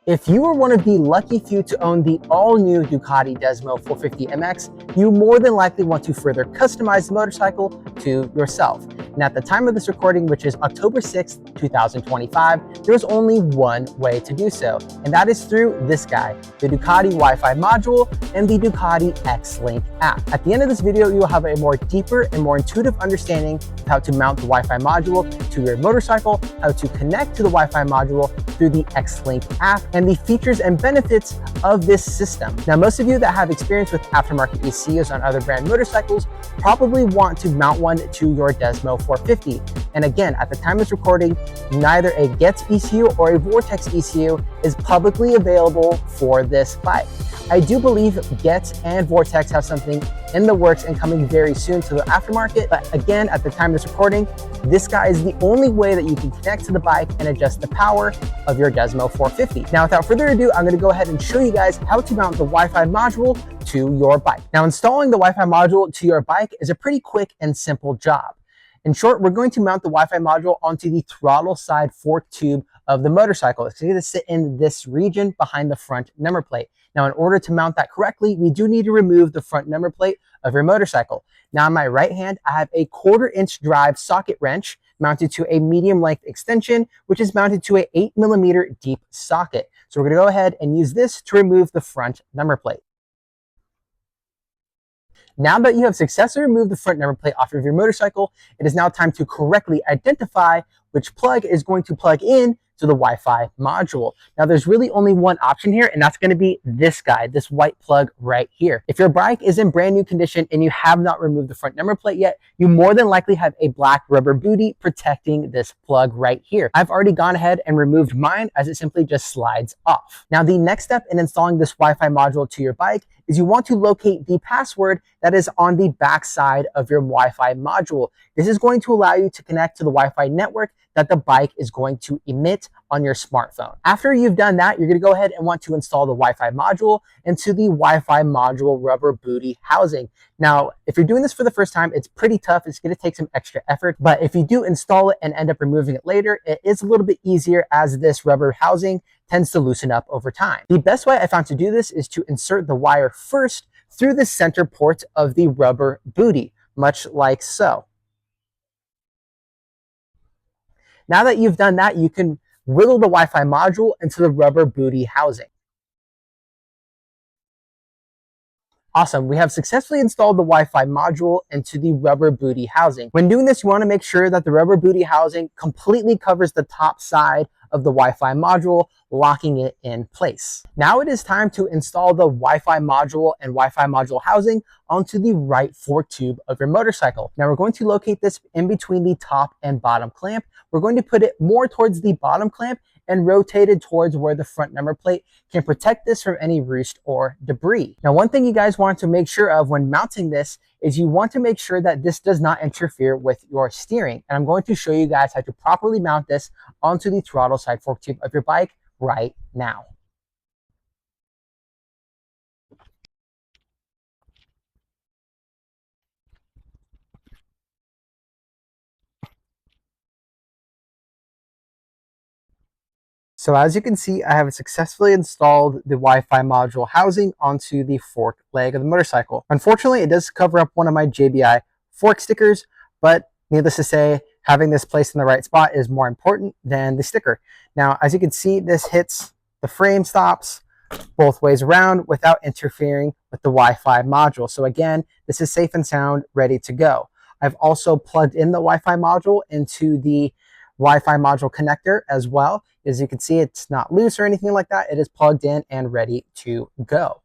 If you are one of the lucky few to own the all-new Ducati Desmo450 MX, you more than likely want to further customize the motorcycle to yourself. And at the time of this recording, which is October 6th, 2025, there's only one way to do so, and that is through this guy, the Ducati Wi-Fi Module and the Ducati XLink app. At the end of this video, you will have a more deeper and more intuitive understanding of how to mount the Wi-Fi module to your motorcycle, how to connect to the Wi-Fi module through the XLink app, and the features and benefits of this system. Now, most of you that have experience with aftermarket ECUs on other brand motorcycles probably want to mount one to your Desmo450. And again, at the time of this recording, neither a GET ECU or a Vortex ECU is publicly available for this bike. I do believe GET and Vortex have something in the works and coming very soon to the aftermarket. But again, at the time of this recording, this guy is the only way that you can connect to the bike and adjust the power of your Desmo450. Now, without further ado, I'm going to go ahead and show you guys how to mount the Wi-Fi module to your bike. Now, installing the Wi-Fi module to your bike is a pretty quick and simple job. In short, we're going to mount the Wi-Fi module onto the throttle side fork tube of the motorcycle. It's going to sit in this region behind the front number plate. Now, in order to mount that correctly, we do need to remove the front number plate of your motorcycle. Now, on my right hand, I have a 1/4-inch drive socket wrench mounted to a medium length extension, which is mounted to a 8mm deep socket. So we're going to go ahead and use this to remove the front number plate. Now that you have successfully removed the front number plate off of your motorcycle, it is now time to correctly identify which plug is going to plug in to the Wi-Fi module. Now, there's really only one option here, and that's going to be this guy, this white plug right here. If your bike is in brand new condition and you have not removed the front number plate yet, you more than likely have a black rubber booty protecting this plug right here. I've already gone ahead and removed mine, as it simply just slides off. Now, the next step in installing this Wi-Fi module to your bike is you want to locate the password that is on the back side of your Wi-Fi module. This is going to allow you to connect to the Wi-Fi network that the bike is going to emit on your smartphone. After you've done that, you're going to go ahead and want to install the Wi-Fi module into the Wi-Fi module rubber booty housing. Now, if you're doing this for the first time, it's pretty tough. It's going to take some extra effort, but if you do install it and end up removing it later, it is a little bit easier as this rubber housing tends to loosen up over time. The best way I found to do this is to insert the wire first through the center port of the rubber booty, much like so. Now that you've done that, you can wiggle the Wi-Fi module into the rubber booty housing. Awesome, we have successfully installed the Wi-Fi module into the rubber booty housing. When doing this, you want to make sure that the rubber booty housing completely covers the top side of the Wi-Fi module, locking it in place. Now it is time to install the Wi-Fi module and Wi-Fi module housing onto the right fork tube of your motorcycle. Now we're going to locate this in between the top and bottom clamp. We're going to put it more towards the bottom clamp and rotate it towards where the front number plate can protect this from any rust or debris. Now, one thing you guys want to make sure of when mounting this is you want to make sure that this does not interfere with your steering. And I'm going to show you guys how to properly mount this onto the throttle side fork tube of your bike right now. So as you can see, I have successfully installed the Wi-Fi module housing onto the fork leg of the motorcycle. Unfortunately, it does cover up one of my JBI fork stickers, but needless to say, having this placed in the right spot is more important than the sticker. Now, as you can see, this hits the frame stops both ways around without interfering with the Wi-Fi module. So again, this is safe and sound, ready to go. I've also plugged in the Wi-Fi module into the Wi-Fi module connector as well. As you can see, it's not loose or anything like that. It is plugged in and ready to go.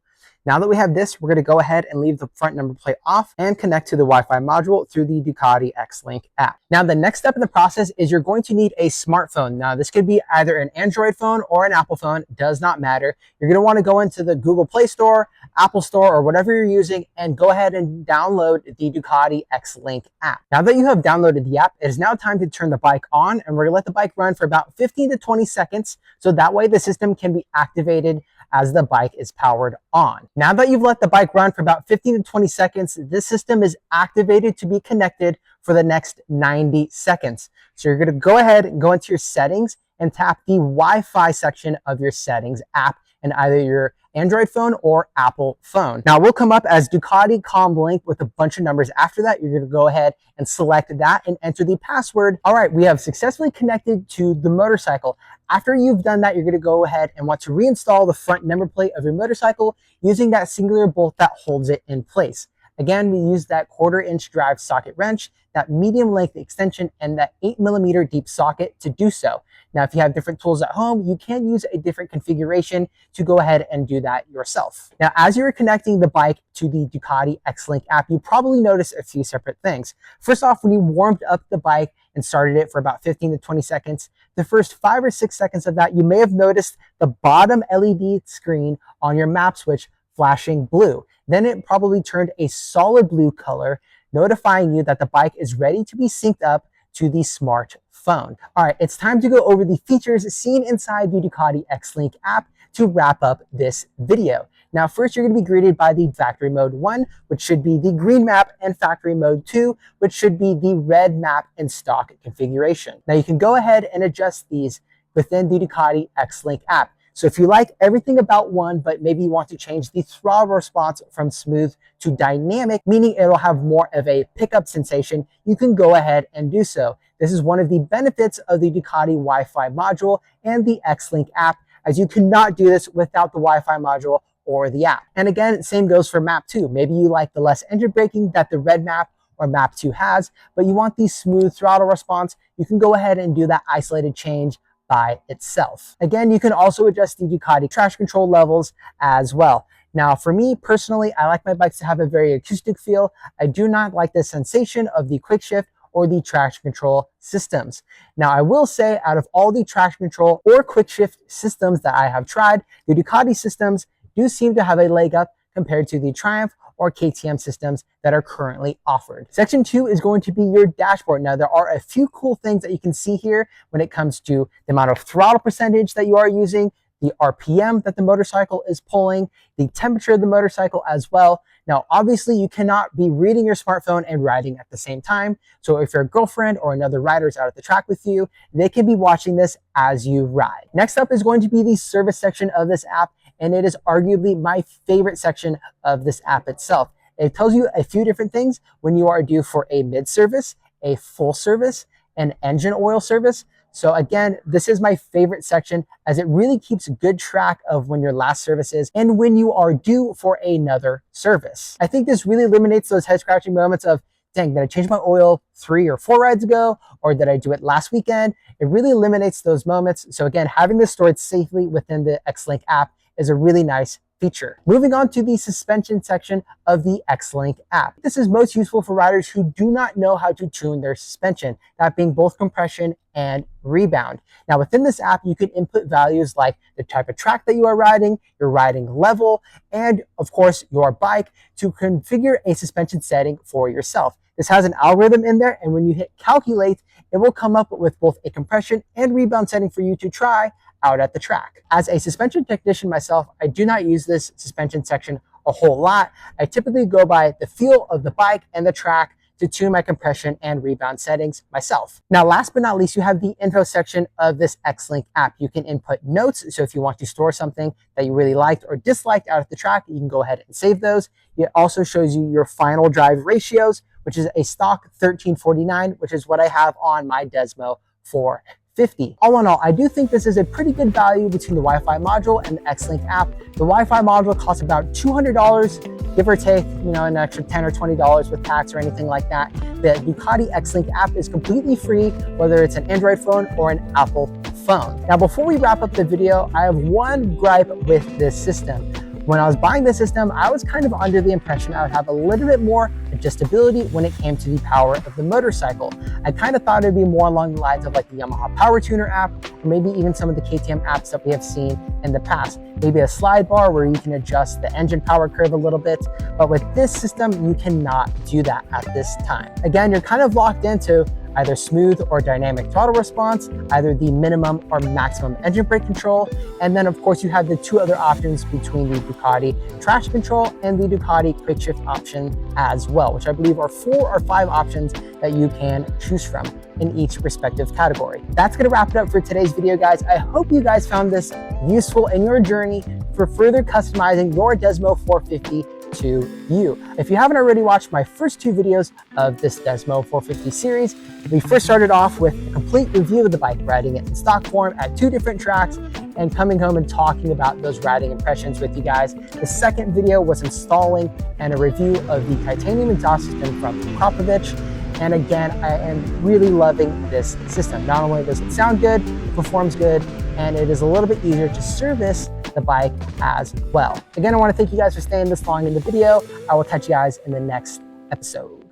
Now that we have this, we're going to go ahead and leave the front number plate off and connect to the Wi-Fi module through the Ducati XLink app. Now, the next step in the process is you're going to need a smartphone. Now, this could be either an Android phone or an Apple phone, does not matter. You're going to want to go into the Google Play Store, Apple Store, or whatever you're using, and go ahead and download the Ducati XLink app. Now that you have downloaded the app, it is now time to turn the bike on, and we're going to let the bike run for about 15 to 20 seconds, so that way the system can be activated as the bike is powered on. Now that you've let the bike run for about 15 to 20 seconds, this system is activated to be connected for the next 90 seconds. So you're going to go ahead and go into your settings and tap the Wi-Fi section of your settings app in either your Android phone or Apple phone. Now, we'll come up as Ducati Comlink with a bunch of numbers. After that, you're gonna go ahead and select that and enter the password. All right, we have successfully connected to the motorcycle. After you've done that, you're gonna go ahead and want to reinstall the front number plate of your motorcycle using that singular bolt that holds it in place. Again, we use that 1/4-inch drive socket wrench, that medium length extension, and that 8mm deep socket to do so. Now, if you have different tools at home, you can use a different configuration to go ahead and do that yourself. Now, as you're connecting the bike to the Ducati XLink app, you probably notice a few separate things. First off, when you warmed up the bike and started it for about 15 to 20 seconds, the first 5 or 6 seconds of that, you may have noticed the bottom LED screen on your map switch flashing blue. Then it probably turned a solid blue color, notifying you that the bike is ready to be synced up to the smartphone. All right, it's time to go over the features seen inside the Ducati XLink app to wrap up this video. Now, first, you're going to be greeted by the factory mode 1, which should be the green map, and factory mode 2, which should be the red map and stock configuration. Now, you can go ahead and adjust these within the Ducati XLink app. So if you like everything about one, but maybe you want to change the throttle response from smooth to dynamic, meaning it'll have more of a pickup sensation, you can go ahead and do so. This is one of the benefits of the Ducati Wi-Fi module and the XLink app, as you cannot do this without the Wi-Fi module or the app. And again, same goes for map 2. Maybe you like the less engine braking that the red map or map 2 has, but you want the smooth throttle response, you can go ahead and do that isolated change by itself. Again, you can also adjust the Ducati traction control levels as well. Now, for me personally, I like my bikes to have a very acoustic feel. I do not like the sensation of the quick shift or the traction control systems. Now, I will say, out of all the traction control or quick shift systems that I have tried, the Ducati systems do seem to have a leg up compared to the Triumph or KTM systems that are currently offered. Section 2 is going to be your dashboard. Now, there are a few cool things that you can see here when it comes to the amount of throttle percentage that you are using, the RPM that the motorcycle is pulling, the temperature of the motorcycle as well. Now, obviously, you cannot be reading your smartphone and riding at the same time. So if your girlfriend or another rider is out at the track with you, they can be watching this as you ride. Next up is going to be the service section of this app, and it is arguably my favorite section of this app itself. It tells you a few different things when you are due for a mid-service, a full service, an engine oil service. So again, this is my favorite section as it really keeps good track of when your last service is and when you are due for another service. I think this really eliminates those head-scratching moments of, dang, did I change my oil 3 or 4 rides ago? Or did I do it last weekend? It really eliminates those moments. So again, having this stored safely within the XLink app is a really nice feature. Moving on to the suspension section of the XLink app. This is most useful for riders who do not know how to tune their suspension, that being both compression and rebound. Now, within this app, you can input values like the type of track that you are riding, your riding level, and of course, your bike to configure a suspension setting for yourself. This has an algorithm in there, and when you hit calculate, it will come up with both a compression and rebound setting for you to try out at the track. As a suspension technician myself, I do not use this suspension section a whole lot. I typically go by the feel of the bike and the track to tune my compression and rebound settings myself. Now, last but not least, you have the info section of this XLink app. You can input notes. So if you want to store something that you really liked or disliked out at the track, you can go ahead and save those. It also shows you your final drive ratios, which is a stock 1349, which is what I have on my Desmo 450. All in all, I do think this is a pretty good value between the Wi-Fi module and the XLink app. The Wi-Fi module costs about $200, give or take, an extra $10 or $20 with tax or anything like that. The Ducati XLink app is completely free, whether it's an Android phone or an Apple phone. Now, before we wrap up the video, I have one gripe with this system. When I was buying this system, I was kind of under the impression I would have a little bit more adjustability when it came to the power of the motorcycle. I kind of thought it'd be more along the lines of like the Yamaha Power Tuner app, or maybe even some of the KTM apps that we have seen in the past. Maybe a slide bar where you can adjust the engine power curve a little bit, but with this system, you cannot do that at this time. Again, you're kind of locked into either smooth or dynamic throttle response, either the minimum or maximum engine brake control, and then of course you have the two other options between the Ducati traction control and the Ducati quick shift option as well, which I believe are 4 or 5 options that you can choose from in each respective category. That's gonna wrap it up for today's video, guys. I hope you guys found this useful in your journey for further customizing your Desmo 450 to you. If you haven't already watched my first 2 videos of this Desmo 450 series, we first started off with a complete review of the bike, riding it in stock form at 2 different tracks and coming home and talking about those riding impressions with you guys. The second video was installing and a review of the titanium exhaust system from Kropovich. And again, I am really loving this system. Not only does it sound good, it performs good, and it is a little bit easier to service the bike as well. Again, I want to thank you guys for staying this long in the video. I will catch you guys in the next episode.